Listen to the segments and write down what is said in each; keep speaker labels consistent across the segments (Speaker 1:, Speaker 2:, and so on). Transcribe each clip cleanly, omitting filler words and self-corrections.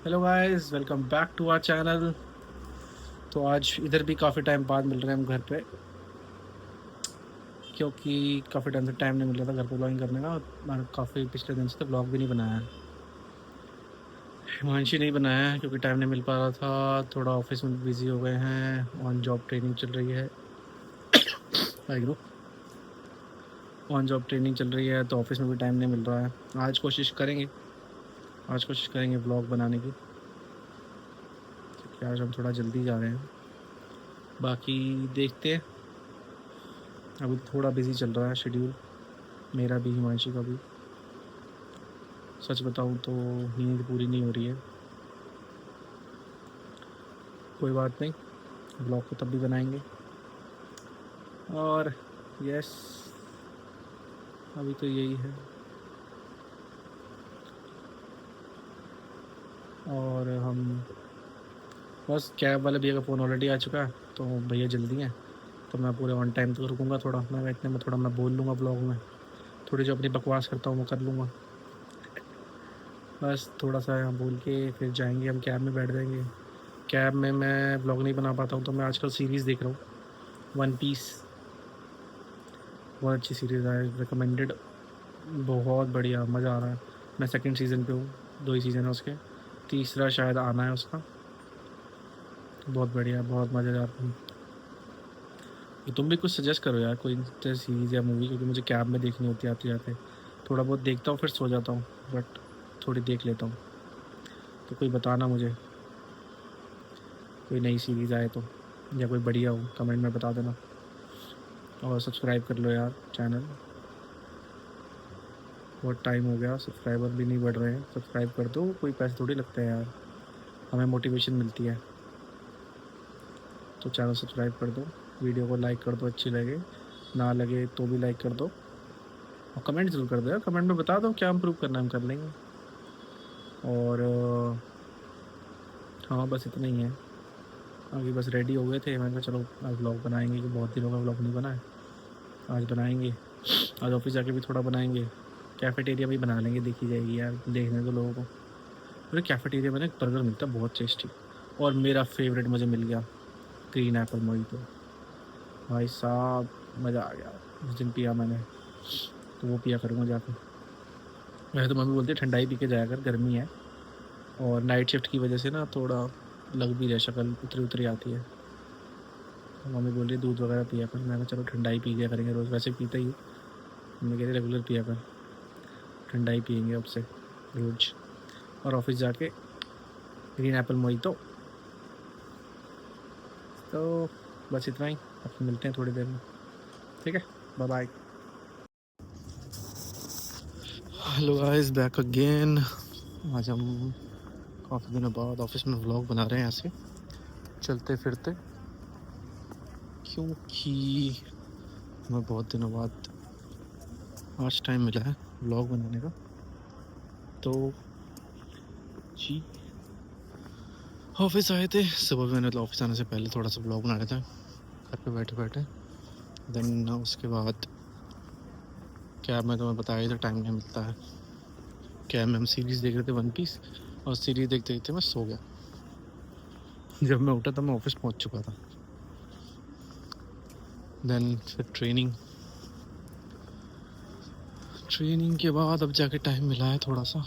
Speaker 1: Hello guys, welcome back to our channel. तो आज इधर भी काफ़ी टाइम बाद मिल रहे हैं हम घर पे, क्योंकि काफ़ी टाइम से टाइम नहीं मिल रहा था घर पे ब्लॉगिंग करने का। मैंने काफ़ी पिछले दिन से तो ब्लॉग भी नहीं बनाया है। हिमांशी नहीं बनाया है क्योंकि टाइम नहीं मिल पा रहा था, थोड़ा ऑफिस में बिजी हो गए हैं। ऑन जॉब ट्रेनिंग चल रही है। आई ऑन जॉब ट्रेनिंग चल रही है तो ऑफिस में भी टाइम नहीं मिल रहा है। आज कोशिश करेंगे आज कोशिश करेंगे ब्लॉग बनाने की, क्योंकि आज हम थोड़ा जल्दी जा रहे हैं। बाकी देखते हैं। अभी थोड़ा बिजी चल रहा है शेड्यूल, मेरा भी हिमांशी का भी। सच बताऊँ तो नींद पूरी नहीं हो रही है। कोई बात नहीं, ब्लॉग को तब भी बनाएंगे। और यस, अभी तो यही है। और हम बस, कैब वाले भैया का फ़ोन ऑलरेडी आ चुका है, तो भैया जल्दी हैं। तो मैं पूरे ऑन टाइम तो रुकूंगा थोड़ा, मैं इतने में थोड़ा मैं बोल लूँगा ब्लॉग में। थोड़ी जो अपनी बकवास करता हूँ वो कर लूँगा। बस थोड़ा सा यहाँ बोल के फिर जाएंगे, हम कैब में बैठ जाएंगे। कैब में मैं ब्लॉग नहीं बना पाता हूँ, तो मैं आजकल सीरीज़ देख रहा हूँ, वन पीस। बहुत अच्छी सीरीज़ है, रिकमेंडेड। बहुत बढ़िया, मज़ा आ रहा है। मैं सेकंड सीज़न पे हूँ, 2 ही सीज़न है उसके। तीसरा शायद आना है उसका। बहुत बढ़िया, बहुत मज़ेदार। तो तुम भी कुछ सजेस्ट करो यार, कोई सीरीज़ या मूवी, क्योंकि मुझे कैब में देखनी होती है आते जाते। थोड़ा बहुत देखता हूँ फिर सो जाता हूँ, बट थोड़ी देख लेता हूँ। तो कोई बताना मुझे, कोई नई सीरीज़ आए तो, या कोई बढ़िया हो कमेंट में बता देना। और सब्सक्राइब कर लो यार चैनल, बहुत टाइम हो गया, सब्सक्राइबर भी नहीं बढ़ रहे हैं। सब्सक्राइब कर दो, कोई पैसे थोड़ी लगते हैं यार, हमें मोटिवेशन मिलती है। तो चैनल सब्सक्राइब कर दो, वीडियो को लाइक कर दो, अच्छी लगे ना लगे तो भी लाइक कर दो। और कमेंट ज़रूर कर दो यार, कमेंट में बता दो क्या इम्प्रूव करना है, हम कर लेंगे। और हाँ, बस इतना ही है। अभी बस रेडी हो गए थे, मैंने कहा चलो आज ब्लॉग बनाएंगे, कि बहुत दिनों का ब्लॉग नहीं बना है। आज बनाएंगे, आज ऑफिस जाके भी थोड़ा बनाएंगे। कैफेटेरिया भी बना लेंगे, देखी जाएगी यार, देखने को लोगों को। मेरे कैफेटेरिया में ना एक बर्गर मिलता है बहुत टेस्टी, और मेरा फेवरेट मुझे मिल गया, ग्रीन एप्पल मोहितो। भाई साहब, मज़ा आ गया उस दिन पिया मैंने। तो वो पिया करूँगा जाकर। वैसे तो मम्मी बोलती है ठंडाई पी के जाया कर, गर्मी है। और नाइट शिफ्ट की वजह से ना थोड़ा लग भी रहा, शक्ल उतरी उतरी आती है। तो मम्मी बोल रही है दूध वगैरह पिया कर, मैं कहा चलो ठंडाई पी लिया करेंगे रोज़, वैसे पीता ही हूँ। मम्मी कह रही रेगुलर पिया कर, ठंडाई पियेंगे अब से रोज। और ऑफिस जाके ग्रीन एप्पल मोहितो। तो बस इतना ही, अब मिलते हैं थोड़ी देर में, ठीक है। Bye bye. Hello guys, back again. आज हम काफ़ी दिनों बाद ऑफिस में व्लॉग बना रहे हैं ऐसे चलते फिरते, क्योंकि हमें बहुत दिनों बाद आज टाइम मिला है व्लॉग बनाने का। तो जी, ऑफिस आए थे सुबह भी, मैंने मतलब ऑफिस आने से पहले थोड़ा सा व्लॉग बना रहा था घर पे बैठे बैठे। देन उसके बाद कैब में, तो मैं बताया था टाइम नहीं मिलता है। कैब में हम सीरीज़ देख रहे थे, वन पीस। और सीरीज़ देखते देखते मैं सो गया। जब मैं उठा तब मैं ऑफिस पहुंच चुका था। देन फिर ट्रेनिंग के बाद अब जाके टाइम मिला है थोड़ा सा,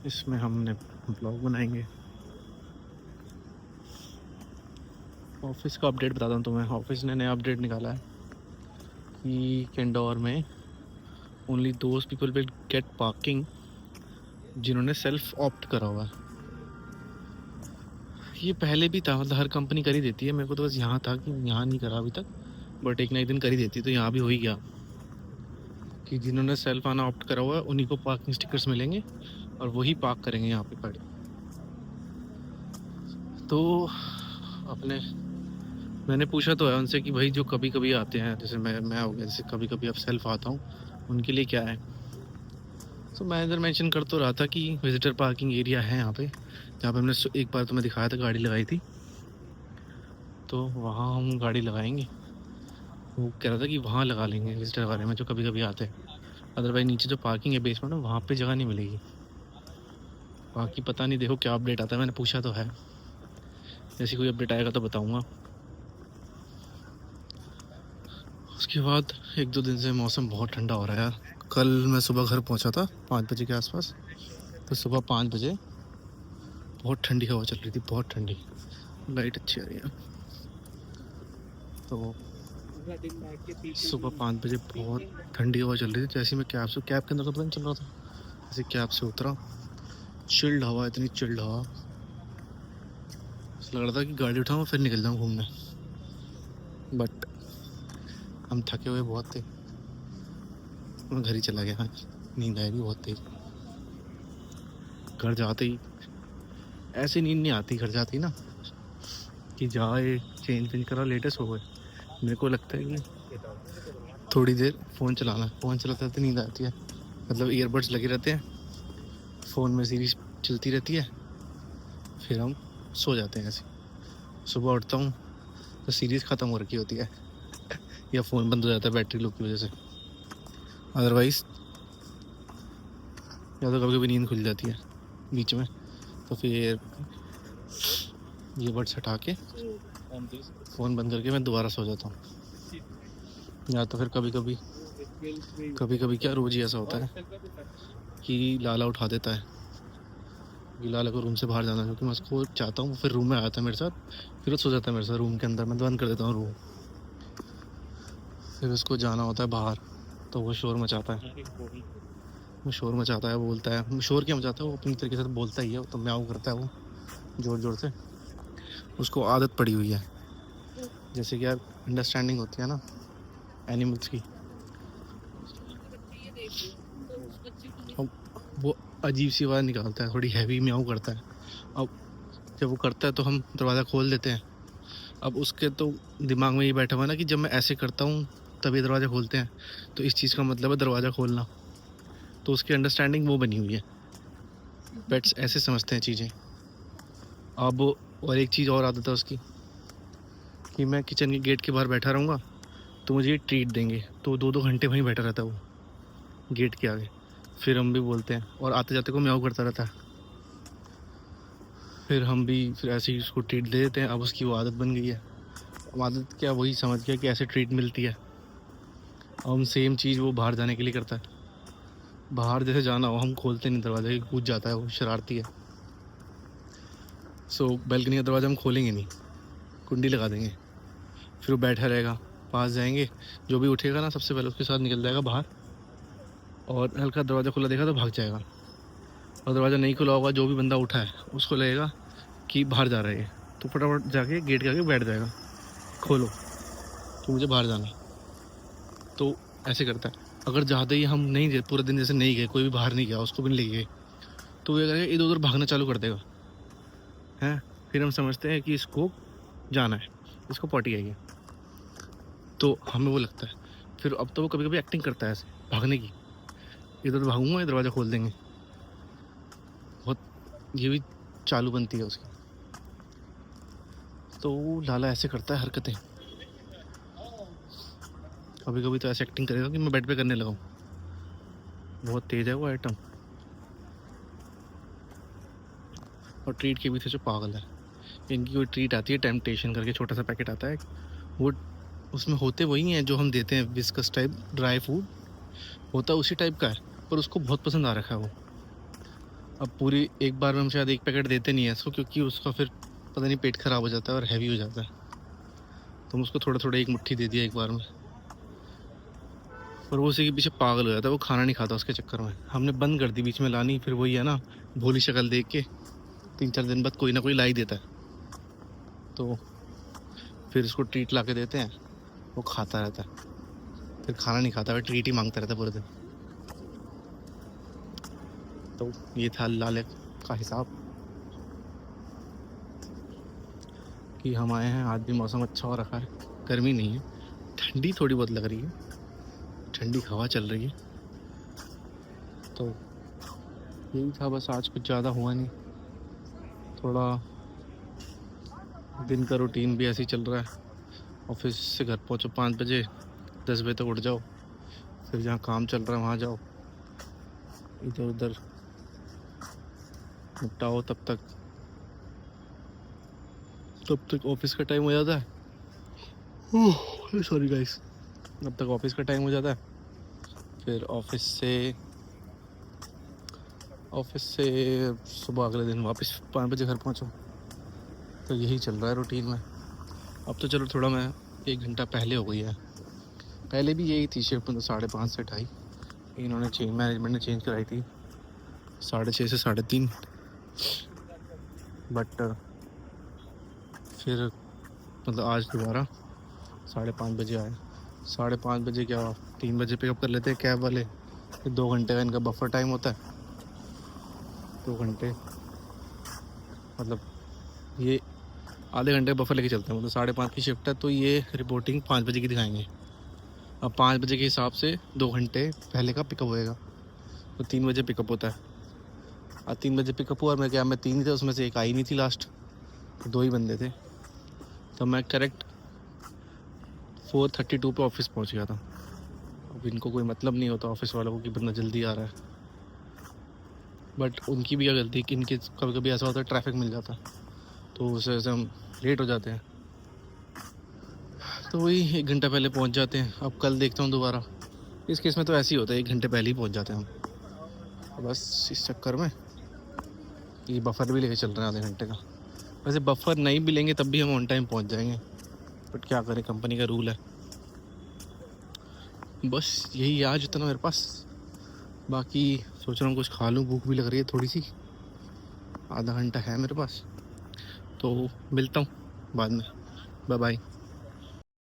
Speaker 1: इसमें हमने ब्लॉग बनाएंगे। ऑफिस का अपडेट बताता हूँ तुम्हें। ऑफिस ने नया अपडेट निकाला है कि किंडोर में only those people will get parking जिन्होंने सेल्फ ऑप्ट करा हुआ है। ये पहले भी था, मतलब हर कंपनी कर ही देती है। मेरे को तो बस यहाँ था कि यहाँ नहीं करा अभी तक, बट एक ना एक दिन कर ही देती, तो यहाँ भी हो ही गया कि जिन्होंने सेल्फ आना ऑप्ट करा हुआ है उन्हीं को पार्किंग स्टिकर्स मिलेंगे, और वही पार्क करेंगे यहाँ पे गाड़ी। तो अपने मैंने पूछा तो है उनसे कि भाई जो कभी कभी आते हैं, जैसे मैं हो गया, जैसे कभी कभी अब सेल्फ आता हूँ, उनके लिए क्या है। तो मैनेजर मेंशन कर तो रहा था कि विजिटर पार्किंग एरिया है यहाँ पे, जहाँ पे हमने एक बार तुम्हें दिखाया था गाड़ी लगाई थी, तो वहाँ हम गाड़ी लगाएंगे। वो कह रहा था कि वहाँ लगा लेंगे विजिटर वाले में, जो कभी कभी आते हैं। अदरवाइज नीचे जो पार्किंग है बेसमेंट में, वहाँ पे जगह नहीं मिलेगी। बाकी पता नहीं, देखो क्या अपडेट आता है। मैंने पूछा तो है, जैसे कोई अपडेट आएगा तो बताऊंगा। उसके बाद 1-2 दिन से मौसम बहुत ठंडा हो रहा है यार। कल मैं सुबह घर पहुंचा था 5 बजे के आसपास, तो सुबह 5 बजे बहुत ठंडी हवा चल रही थी, बहुत ठंडी। लाइट अच्छी आ रही है। तो सुबह 5 बजे बहुत ठंडी हवा चल रही थी। जैसे मैं कैब के अंदर तो पता नहीं चल रहा था, जैसे कैब से उतरा, चिल्ड हवा, इतनी चिल्ड हवा, लग रहा था कि गाड़ी उठाऊँ फिर निकल जाऊँ घूमने। बट हम थके हुए बहुत थे, मैं घर ही चला गया। नींद आएगी बहुत तेज। घर जाते ही ऐसी नींद नहीं आती, घर जाते ही ना, कि जाए चेंज वेंज करा, लेटेस्ट हो गए। मेरे को लगता है कि थोड़ी देर फ़ोन चलाते रहते नींद आती है। मतलब ईयरबड्स लगे रहते हैं, फ़ोन में सीरीज चलती रहती है, फिर हम सो जाते हैं ऐसे। सुबह उठता हूँ तो सीरीज़ ख़त्म हो रखी होती है या फ़ोन बंद हो जाता है बैटरी लो की वजह से। अदरवाइज़ या तो कभी कभी नींद खुल जाती है बीच में, तो फिर ईयरबड्स हटा के फ़ोन बंद करके मैं दोबारा सो जाता हूँ। या तो फिर कभी कभी क्या, रोज़ ही ऐसा होता है कि लाला उठा देता है, कि लाला को रूम से बाहर जाना है, क्योंकि मैं उसको चाहता हूँ। फिर रूम में आता है मेरे साथ, फिर वो सो जाता है मेरे साथ रूम के अंदर। मैं बंद कर देता हूँ रूम, फिर उसको जाना होता है बाहर, तो वो शोर मचाता है, बोलता है। शोर क्या मचाता है, वो अपनी तरीके से तो बोलता ही है, तो म्याऊं करता है वो ज़ोर ज़ोर से। उसको आदत पड़ी हुई है, जैसे कि यार अंडरस्टैंडिंग होती है ना एनिमल्स की। अब वो अजीब सी आवाज़ निकालता है, थोड़ी हैवी म्याऊं करता है। अब जब वो करता है तो हम दरवाज़ा खोल देते हैं। अब उसके तो दिमाग में ये बैठा हुआ है ना कि जब मैं ऐसे करता हूँ तभी दरवाज़ा खोलते हैं, तो इस चीज़ का मतलब है दरवाज़ा खोलना। तो उसकी अंडरस्टैंडिंग वो बनी हुई है, पेट्स ऐसे समझते हैं चीज़ें। अब और एक चीज़ और आदत है उसकी, कि मैं किचन के गेट के बाहर बैठा रहूँगा तो मुझे ट्रीट देंगे, तो 2-2 घंटे वहीं बैठा रहता है वो गेट के आगे। फिर हम भी बोलते हैं, और आते जाते को म्याऊं करता रहता है। फिर ऐसे ही उसको ट्रीट दे देते हैं। अब उसकी वो आदत बन गई है। अब आदत क्या, वही समझ गया कि ऐसे ट्रीट मिलती है। अब हम सेम चीज़ वो बाहर जाने के लिए करता है। बाहर जैसे जाना हो, हम खोलते नहीं दरवाज़ा, कूद जाता है, वो शरारती है। सो बैल्कनी का दरवाज़ा हम खोलेंगे नहीं, कुंडी लगा देंगे। फिर वो बैठा रहेगा, पास जाएंगे, जो भी उठेगा ना सबसे पहले उसके साथ निकल जाएगा बाहर, और हल्का दरवाज़ा खुला देखा तो भाग जाएगा। और दरवाज़ा नहीं खुला होगा, जो भी बंदा उठा है उसको लगेगा कि बाहर जा रहे हैं, तो फटाफट जाके गेट के आगे बैठ जाएगा, खोलो तो मुझे बाहर जाना है। तो ऐसे करता है। अगर ज़्यादा ही हम नहीं गए, पूरे दिन जैसे नहीं गए, कोई भी बाहर नहीं गया, उसको भी नहीं ले गए, तो वो करेगा, इधर उधर भागना चालू कर देगा हैं। फिर हम समझते हैं कि इसको जाना है, इसको पॉटी आई है, तो हमें वो लगता है। फिर अब तो वो कभी कभी एक्टिंग करता है ऐसे भागने की, इधर भागूंगा, दरवाज़ा खोल देंगे। बहुत ये भी चालू बनती है उसकी। तो लाला ऐसे करता है हरकतें। कभी कभी तो ऐसे एक्टिंग करेगा कि मैं बेड पे करने लगा हूँ। बहुत तेज़ है वो आइटम। और ट्रीट के भी थे जो पागल है। इनकी कोई ट्रीट आती है, टेम्पटेशन करके छोटा सा पैकेट आता है वो, उसमें होते वही हैं जो हम देते हैं, विस्कस टाइप ड्राई फूड होता है, उसी टाइप का है, पर उसको बहुत पसंद आ रखा है वो। अब पूरी एक बार में हम शायद एक पैकेट देते नहीं है इसको, क्योंकि उसका फिर पता नहीं पेट ख़राब हो जाता है और हैवी हो जाता है। तो हम उसको थोड़ा थोड़ा एक मुट्ठी दे दिया एक बार में, और वो उसी के पीछे पागल हो जाता है। वो खाना नहीं खाता उसके चक्कर में, हमने बंद कर दी बीच में लानी। फिर वही है ना, भोली शक्ल देख के 3-4 दिन बाद कोई ना कोई ला ही देता है, तो फिर उसको ट्रीट ला के देते हैं, वो खाता रहता है। फिर खाना नहीं खाता, फिर ट्रीट ही मांगता रहता है पूरे दिन। तो ये था लाले का हिसाब कि हम आए हैं। आज भी मौसम अच्छा हो रखा है, गर्मी नहीं है, ठंडी थोड़ी बहुत लग रही है, ठंडी हवा चल रही है। तो यही था बस, आज कुछ ज़्यादा हुआ नहीं। थोड़ा दिन का रूटीन भी ऐसे ही चल रहा है। ऑफिस से घर पहुंचो 5 बजे, 10 बजे तक उठ जाओ, फिर जहाँ काम चल रहा है वहाँ जाओ, इधर उधर निपटाओ, तब तक ऑफिस का टाइम हो जाता है। सॉरी गाइस, तब तक ऑफिस का टाइम हो जाता है। फिर ऑफिस से सुबह अगले दिन वापस 5 बजे घर पहुंचो। तो यही चल रहा है रूटीन में। अब तो चलो थोड़ा मैं 1 घंटा पहले हो गई है, पहले भी यही थी शिफ्ट, मतलब 5:30 से 2:30। इन्होंने मैनेजमेंट ने चेंज कराई थी 6:30 से 3:30। बट फिर मतलब आज दोबारा 5:30 बजे आए। 5:30 बजे क्या, 3 बजे पिकअप कर लेते हैं कैब वाले। फिर 2 घंटे का इनका बफर टाइम होता है। 2 घंटे मतलब ये आधे घंटे का बफर लेके चलते हैं। मतलब 5:30 की शिफ्ट है तो ये रिपोर्टिंग 5 बजे की दिखाएंगे। अब 5 बजे के हिसाब से 2 घंटे पहले का पिकअप होएगा, तो 3 बजे पिकअप होता है। और 3 बजे पिकअप हुआ, मैं 3 ही थे, उसमें से एक आई नहीं थी लास्ट, तो 2 ही बंदे थे। तो मैं करेक्ट 4:32 पे ऑफिस पहुंच गया था। अब इनको कोई मतलब नहीं होता ऑफिस वालों को कि बंदा जल्दी आ रहा है, बट उनकी भी क्या गलती कि इनके कभी कभी ऐसा होता है ट्रैफिक मिल जाता है, तो उस वजह से हम लेट हो जाते हैं। तो वही 1 घंटा पहले पहुंच जाते हैं। अब कल देखता हूँ दोबारा। इस केस में तो ऐसे ही होता है, 1 घंटे पहले ही पहुंच जाते हैं हम। तो बस इस चक्कर में ये बफर भी लेके चल रहे हैं आधे घंटे का। वैसे बफर नहीं भी लेंगे तब भी हम ऑन टाइम पहुंच जाएंगे, बट क्या करें, कंपनी का रूल है। बस यही आज इतना मेरे पास। बाकी सोच रहा हूँ कुछ खा लूँ, भूख भी लग रही है थोड़ी सी। आधा घंटा है मेरे पास, तो मिलता हूँ बाद में। Bye bye.